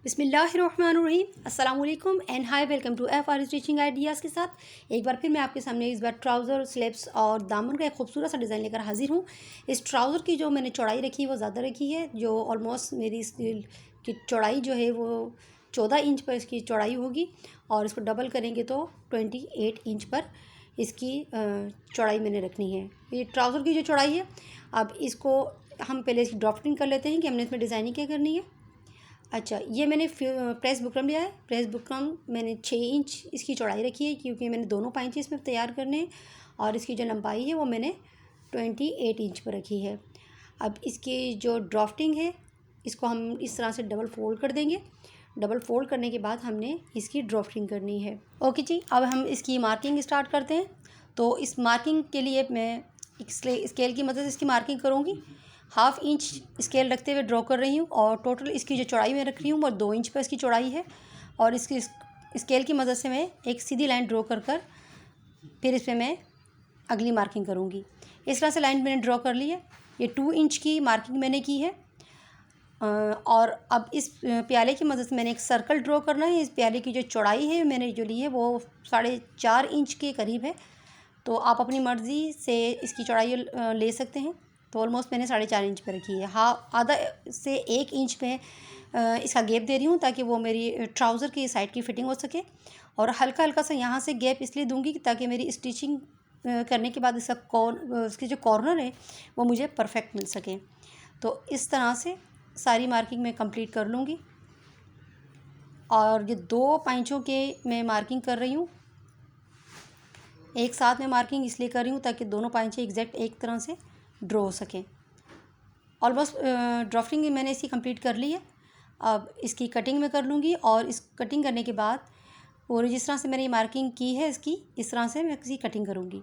बिस्मिल्लाहिर्रहमानिर्रहीम अस्सलाम वालेकुम and hi welcome to FR stitching ideas के साथ एक बार फिर मैं आपके सामने इस बार ट्राउज़र स्लिप्स और दामन का एक खूबसूरत सा डिज़ाइन लेकर हाजिर हूँ। इस ट्राउज़र की जो मैंने चौड़ाई रखी है वो ज़्यादा रखी है, जो ऑलमोस्ट मेरी की चौड़ाई जो है वो 14 इंच पर इसकी चौड़ाई होगी और इसको डबल करेंगे तो 28 इंच पर इसकी चौड़ाई मैंने रखनी है। ये ट्राउज़र की जो चौड़ाई है, अब इसको हम पहले इसकी ड्राफ्टिंग कर लेते हैं कि हमने इसमें डिज़ाइनिंग क्या करनी है। अच्छा, ये मैंने प्रेस बुकरम लिया है। प्रेस बुकरम मैंने 6 इंच इसकी चौड़ाई रखी है क्योंकि मैंने दोनों पाइंचे इसमें तैयार करने हैं और इसकी जो लंबाई है वो मैंने 28 इंच पर रखी है। अब इसकी जो ड्राफ्टिंग है इसको हम इस तरह से डबल फोल्ड कर देंगे। डबल फोल्ड करने के बाद हमने इसकी ड्राफ्टिंग करनी है। ओके जी, अब हम इसकी मार्किंग स्टार्ट करते हैं। तो इस मार्किंग के लिए मैं स्केल की मदद से इसकी मार्किंग करूँगी। 1/2 इंच स्केल रखते हुए ड्रॉ कर रही हूँ और टोटल इसकी जो चौड़ाई मैं रख रही हूँ वो 2 इंच पर इसकी चौड़ाई है। और इसकी स्केल की मदद से मैं एक सीधी लाइन ड्रॉ कर फिर इसमें मैं अगली मार्किंग करूँगी। इस तरह से लाइन मैंने ड्रॉ कर ली है। ये 2 इंच की मार्किंग मैंने की है। और अब इस प्याले की मदद से मैंने एक सर्कल ड्रॉ करना है। इस प्याले की जो चौड़ाई है मैंने जो ली है वो 4.5 इंच के करीब है। तो आप अपनी मर्ज़ी से इसकी चौड़ाई ले सकते हैं। तो ऑलमोस्ट मैंने 4.5 इंच पे रखी है। हाँ, आधा से 1 इंच पे इसका गैप दे रही हूँ ताकि वो मेरी ट्राउज़र की साइड की फ़िटिंग हो सके। और हल्का हल्का सा यहाँ से गैप इसलिए दूँगी ताकि मेरी स्टिचिंग करने के बाद इसकी जो कॉर्नर है वो मुझे परफेक्ट मिल सके। तो इस तरह से सारी मार्किंग मैं कंप्लीट कर लूँगी। और ये 2 पाइंचों के मैं मार्किंग कर रही हूँ। एक साथ में मार्किंग इसलिए कर रही हूँ ताकि दोनों पाइंचे एग्जैक्ट एक तरह से ड्रॉ हो सकें। ऑलमोस्ट ड्राफ्टिंग मैंने इसकी कंप्लीट कर ली है। अब इसकी कटिंग मैं कर लूँगी और इस कटिंग करने के बाद और जिस तरह से मैंने ये मार्किंग की है इसकी, इस तरह से मैं इसकी कटिंग करूँगी।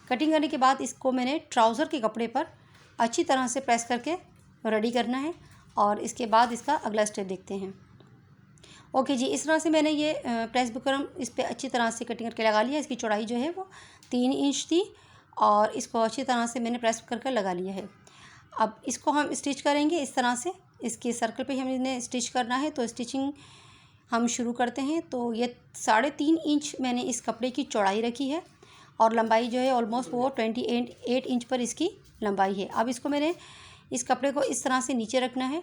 कटिंग करने के बाद इसको मैंने ट्राउज़र के कपड़े पर अच्छी तरह से प्रेस करके रेडी करना है और इसके बाद इसका अगला स्टेप देखते हैं। ओके जी, इस तरह से मैंने ये प्रेस बुकरम इस पर अच्छी तरह से कटिंग करके लगा लिया। इसकी चौड़ाई जो है वो 3 इंच थी और इसको अच्छी तरह से मैंने प्रेस करके लगा लिया है। अब इसको हम स्टिच करेंगे इस तरह से। इसके सर्कल पे हम इन्हें स्टिच करना है। तो स्टिचिंग हम शुरू करते हैं। तो ये 3.5 इंच मैंने इस कपड़े की चौड़ाई रखी है और लंबाई जो है ऑलमोस्ट वो 28 इंच पर इसकी लंबाई है। अब इसको मैंने इस कपड़े को इस तरह से नीचे रखना है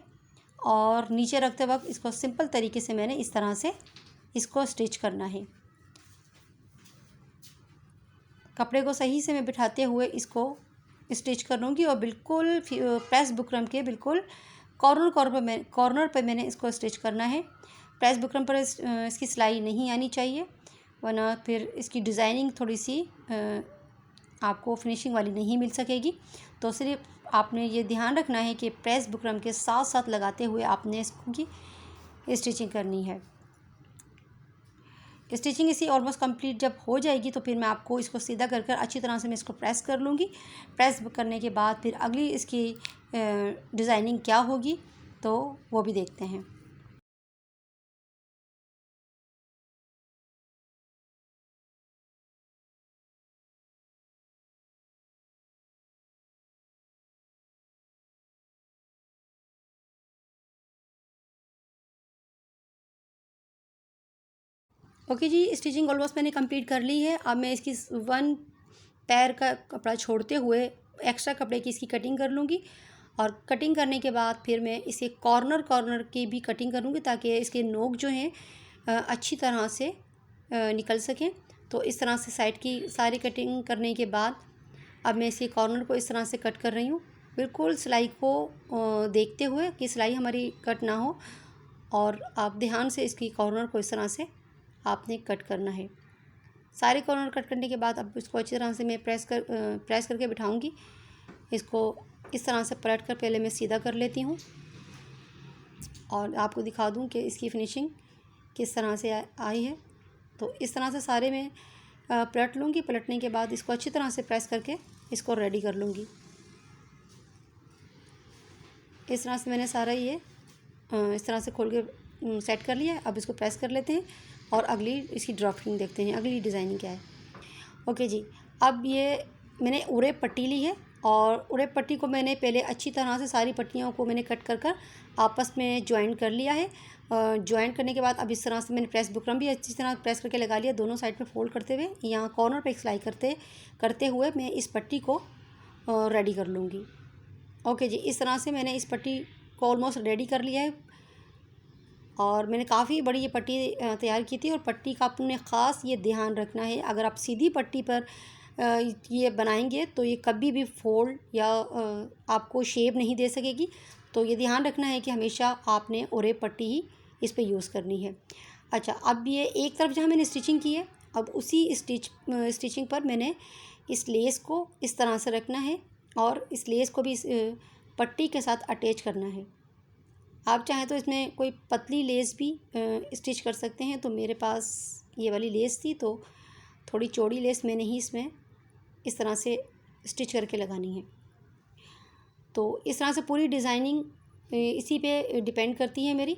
और नीचे रखते वक्त इसको सिंपल तरीके से मैंने इस तरह से इसको स्टिच करना है। कपड़े को सही से मैं बिठाते हुए इसको स्टिच कर लूँगी और बिल्कुल प्रेस बुकरम के बिल्कुल कॉर्नर पर मैंने इसको स्टिच करना है। प्रेस बुकरम पर इसकी सिलाई नहीं आनी चाहिए, वरना फिर इसकी डिज़ाइनिंग थोड़ी सी आपको फिनिशिंग वाली नहीं मिल सकेगी। तो सिर्फ आपने ये ध्यान रखना है कि प्रेस बुकरम के साथ साथ लगाते हुए आपने इसकी स्टिचिंग करनी है। स्टिचिंग इसी ऑलमोस्ट कंप्लीट जब हो जाएगी तो फिर मैं आपको इसको सीधा कर अच्छी तरह से मैं इसको प्रेस कर लूँगी। प्रेस करने के बाद फिर अगली इसकी डिज़ाइनिंग क्या होगी तो वो भी देखते हैं। ओके जी, स्टिचिंग ऑलमोस्ट मैंने कंप्लीट कर ली है। अब मैं इसकी 1 पैर का कपड़ा छोड़ते हुए एक्स्ट्रा कपड़े की इसकी कटिंग कर लूँगी और कटिंग करने के बाद फिर मैं इसे कॉर्नर की भी कटिंग करूँगी ताकि इसके नोक जो हैं अच्छी तरह से निकल सकें। तो इस तरह से साइड की सारी कटिंग करने के बाद अब मैं इसी कॉर्नर को इस तरह से कट कर रही हूँ, बिल्कुल सिलाई को देखते हुए कि सिलाई हमारी कट ना हो। और आप ध्यान से इसकी कॉर्नर को इस तरह से आपने कट करना है। सारे कॉर्नर कट करने के बाद अब इसको अच्छी तरह से मैं प्रेस करके बिठाऊंगी। इसको इस तरह से पलट कर पहले मैं सीधा कर लेती हूँ और आपको दिखा दूँ कि इसकी फिनिशिंग किस तरह से आई है। तो इस तरह से सारे मैं पलट लूँगी। पलटने के बाद इसको अच्छी तरह से प्रेस करके इसको रेडी कर लूँगी। इस तरह से मैंने सारा ये इस तरह से खोल के सेट कर लिया है। अब इसको प्रेस कर लेते हैं और अगली इसकी ड्राफ्टिंग देखते हैं, अगली डिज़ाइनिंग क्या है। ओके जी, अब ये मैंने उरे पट्टी ली है और उड़े पट्टी को मैंने पहले अच्छी तरह से सारी पट्टियों को मैंने कट कर कर आपस में ज्वाइन कर लिया है। ज्वाइन करने के बाद अब इस तरह से मैंने प्रेस बुकरम भी अच्छी तरह प्रेस करके लगा लिया, दोनों साइड पे फोल्ड करते हुए यहाँ कॉर्नर पे एक सिलाई करते हुए मैं इस पट्टी को रेडी कर लूँगी। ओके जी, इस तरह से मैंने इस पट्टी को ऑलमोस्ट रेडी कर लिया है और मैंने काफ़ी बड़ी ये पट्टी तैयार की थी। और पट्टी का आपने ख़ास ये ध्यान रखना है, अगर आप सीधी पट्टी पर ये बनाएंगे तो ये कभी भी फोल्ड या आपको शेप नहीं दे सकेगी। तो ये ध्यान रखना है कि हमेशा आपने ओरे पट्टी ही इस पे यूज़ करनी है। अच्छा, अब ये एक तरफ जहाँ मैंने स्टिचिंग की है, अब उसी स्टिचिंग पर मैंने इस लेस को इस तरह से रखना है और इस लेस को भी इस पट्टी के साथ अटैच करना है। आप चाहें तो इसमें कोई पतली लेस भी स्टिच कर सकते हैं। तो मेरे पास ये वाली लेस थी तो थोड़ी चौड़ी लेस मैंने ही इसमें इस तरह से स्टिच करके लगानी है। तो इस तरह से पूरी डिज़ाइनिंग इसी पे डिपेंड करती है मेरी।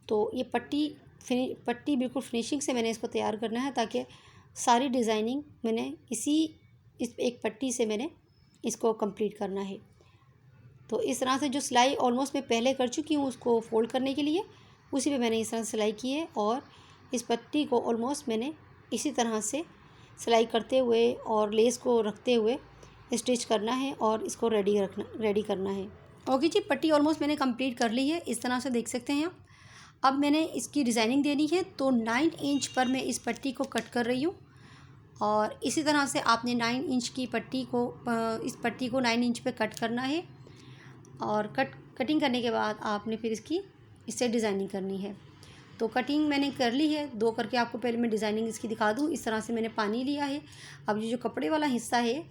तो ये पट्टी बिल्कुल फिनिशिंग से मैंने इसको तैयार करना है ताकि सारी डिज़ाइनिंग मैंने इस एक पट्टी से मैंने इसको कंप्लीट करना है। तो इस तरह से जो सिलाई ऑलमोस्ट मैं पहले कर चुकी हूँ उसको फोल्ड करने के लिए, उसी पे मैंने इस तरह से सिलाई की है और इस पट्टी को ऑलमोस्ट मैंने इसी तरह से सिलाई करते हुए और लेस को रखते हुए स्टिच करना है और इसको रेडी करना है। ओके जी, पट्टी ऑलमोस्ट मैंने कंप्लीट कर ली है, इस तरह से देख सकते हैं आप। अब मैंने इसकी डिज़ाइनिंग देनी है तो 9 इंच पर मैं इस पट्टी को कट कर रही हूँ और इसी तरह से आपने 9 इंच की इस पट्टी को 9 इंच पे कट करना है और कटिंग करने के बाद आपने फिर इससे डिज़ाइनिंग करनी है। तो कटिंग मैंने कर ली है, 2 करके आपको पहले मैं डिज़ाइनिंग इसकी दिखा दूँ। इस तरह से मैंने पानी लिया है। अब ये जो कपड़े वाला हिस्सा है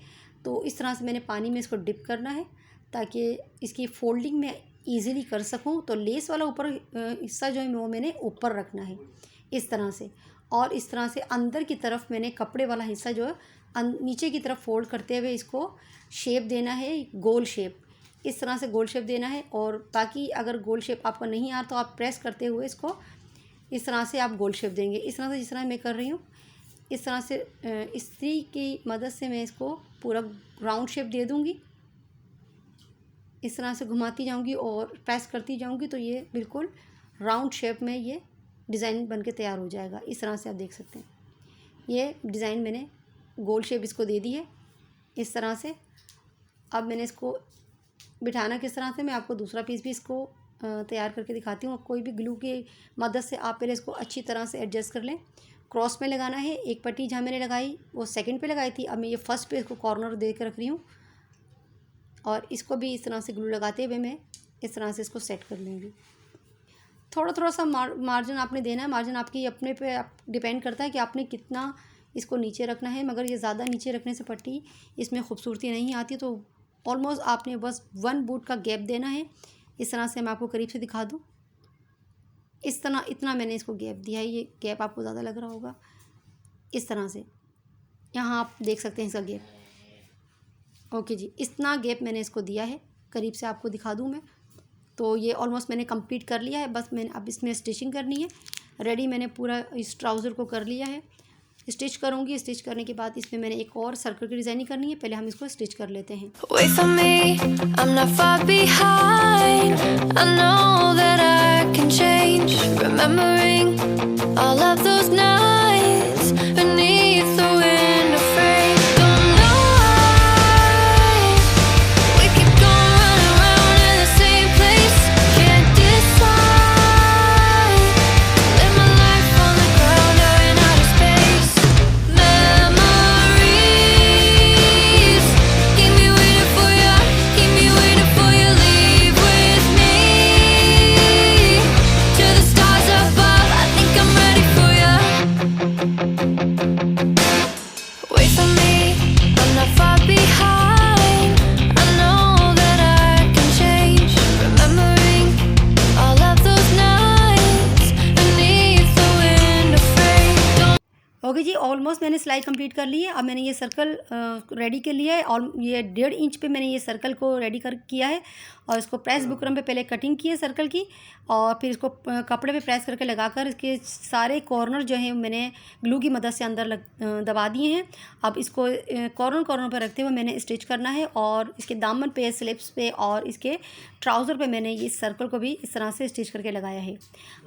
तो इस तरह से मैंने पानी में इसको डिप करना है ताकि इसकी फोल्डिंग मैं ईज़िली कर सकूँ। तो लेस वाला ऊपर हिस्सा जो है वो मैंने ऊपर रखना है इस तरह से, और इस तरह से अंदर की तरफ मैंने कपड़े वाला हिस्सा जो है नीचे की तरफ फोल्ड करते हुए इसको शेप देना है, गोल शेप। इस तरह से गोल शेप देना है। और बाकी अगर गोल शेप आपको नहीं आ तो आप प्रेस करते हुए इसको इस तरह से आप गोल शेप देंगे। इस तरह से जिस तरह मैं कर रही हूँ, इस तरह से इस्त्री की मदद से मैं इसको पूरा राउंड शेप दे दूँगी। इस तरह से घुमाती जाऊँगी और प्रेस करती जाऊँगी तो ये बिल्कुल राउंड शेप में ये डिज़ाइन बन के तैयार हो जाएगा। इस तरह से आप देख सकते हैं ये डिज़ाइन मैंने गोल शेप इसको दे दी है इस तरह से। अब मैंने इसको बिठाना किस तरह से, मैं आपको दूसरा पीस भी इसको तैयार करके दिखाती हूँ। कोई भी ग्लू की मदद से आप पहले इसको अच्छी तरह से एडजस्ट कर लें। क्रॉस में लगाना है, एक पट्टी जहाँ मैंने लगाई वो सेकंड पे लगाई थी, अब मैं ये फर्स्ट पे इसको कॉर्नर दे के रख रही हूँ और इसको भी इस तरह से ग्लू लगाते हुए मैं इस तरह से इसको सेट कर लूँगी। थोड़ा सा मार्जिन आपने देना है, मार्जिन आपकी अपने पे डिपेंड करता है कि आपने कितना इसको नीचे रखना है। मगर ये ज़्यादा नीचे रखने से पट्टी इसमें खूबसूरती नहीं आती। तो ऑलमोस्ट आपने बस 1 बूट का गैप देना है। इस तरह से मैं आपको करीब से दिखा दूँ, इस तरह इतना मैंने इसको गैप दिया है। ये गैप आपको ज़्यादा लग रहा होगा, इस तरह से यहाँ आप देख सकते हैं इसका गैप। ओके जी, इतना गैप मैंने इसको दिया है, करीब से आपको दिखा दूँ मैं। तो ये ऑलमोस्ट मैंने कंप्लीट कर लिया है, बस मैंने अब इसमें स्टिचिंग करनी है। रेडी मैंने पूरा इस ट्राउज़र को कर लिया है, स्टिच करूँगी। स्टिच करने के बाद इसमें मैंने एक और सर्कल की डिज़ाइनिंग करनी है, पहले हम इसको स्टिच कर लेते हैं। Wait for me, I'm not far behind. I know that I can change. Remembering all of those nights beneath the window frame. Don't know why we keep going around in the same place. Can't decide. Live my life on the ground or in outer space. Memories keep me waiting for you. Keep me waiting for you. Leave with me to the stars above. I think I'm ready for you. Almost मैंने सिलाई complete कर ली है। अब मैंने ये circle ready कर लिया है और ये 1.5 इंच पे मैंने ये सर्कल को रेडी कर किया है और इसको प्रेस बुकरम पे पहले कटिंग की है सर्कल की और फिर इसको कपड़े पे प्रेस करके लगाकर इसके सारे कॉर्नर जो हैं मैंने ग्लू की मदद से अंदर दबा दिए हैं। अब इसको कॉर्नर पर रखते हुए मैंने स्टिच करना है और इसके दामन पे, स्लिप्स पे और इसके ट्राउज़र पे मैंने ये सर्कल को भी इस तरह से स्टिच करके लगाया है।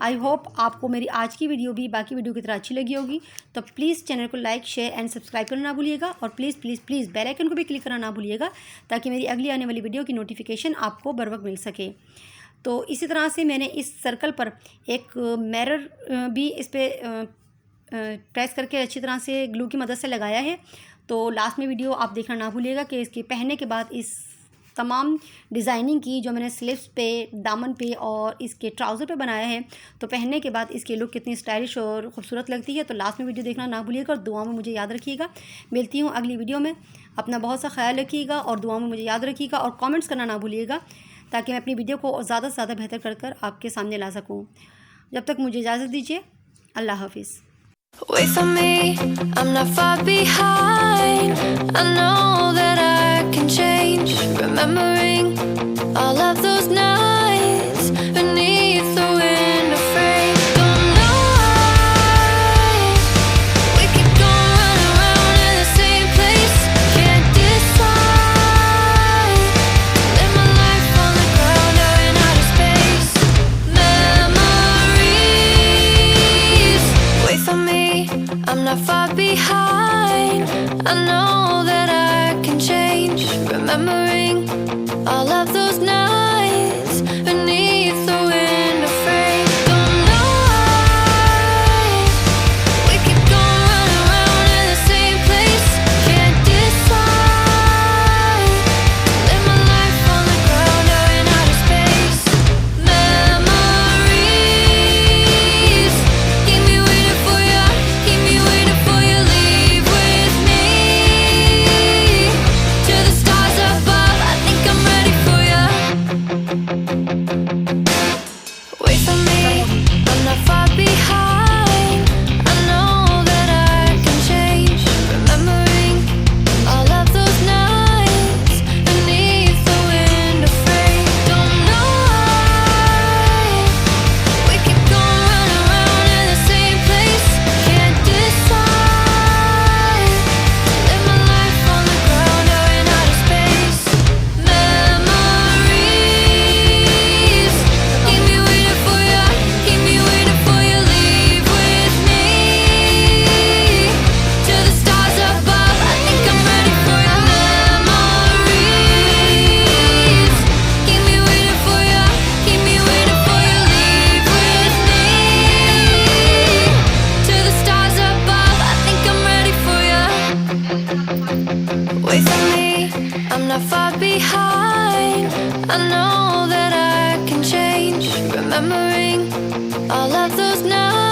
आई होप आपको मेरी आज की वीडियो भी बाकी वीडियो की तरह अच्छी लगी होगी। तो प्लीज़ चैनल को लाइक, शेयर एंड सब्सक्राइब करना ना भूलिएगा और please please please bell icon को भी क्लिक करना ना भूलिएगा ताकि मेरी अगली आने वाली वीडियो की नोटिफिकेशन आपको बर वक्त मिल सके। तो इसी तरह से मैंने इस सर्कल पर एक मिरर भी इस पर प्रेस करके अच्छी तरह से ग्लू की मदद से लगाया है। तो लास्ट में वीडियो आप देखना ना भूलिएगा कि इसके पहनने के बाद इस तमाम डिज़ाइनिंग की जो मैंने स्लीव्स पे, दामन पे और इसके ट्राउज़र पे बनाया है, तो पहनने के बाद इसकी लुक कितनी स्टाइलिश और ख़ूबसूरत लगती है। तो लास्ट में वीडियो देखना ना भूलिएगा और दुआ में मुझे याद रखिएगा। मिलती हूँ अगली वीडियो में। अपना बहुत सा ख्याल रखिएगा और दुआ में मुझे याद रखिएगा और कमेंट्स करना ना भूलिएगा ताकि मैं अपनी वीडियो को ज़्यादा से ज़्यादा बेहतर कर आपके सामने ला सकूँ। जब तक मुझे इजाज़त दीजिए। अल्लाह हाफिज़। Wait for me, I'm not far behind. I know that I can change. Remembering all of those nights beneath the window frame. Don't know why we keep going round and round in the same place. Can't decide. Live my life on the ground or in outer space. Memories. Wait for me, I'm not far behind. I know that I can change. Remembering all of those nights beneath the window frame. Don't know why we keep going round and round in the same place. Can't decide. Live my life on the ground or in outer space. Memories keep me waiting for you. Keep me waiting for you. Leave with me to the stars above. I think I'm ready for you. Wait for me, I'm not far behind. I know that I can change. Remembering all of those nights beneath the window frame. Don't know why we keep going round and round in the same place. Can't decide. Live my life on the ground or in outer space. Memories keep me waiting for you. Keep me waiting for you. Leave with me to the stars above. I think I'm ready for you. Memories keep me waiting for you. Keep me waiting for you. Leave with me to the stars above. I think I'm ready for you. Wait for me, I'm not far behind. I know that I can change. Remembering all of those nights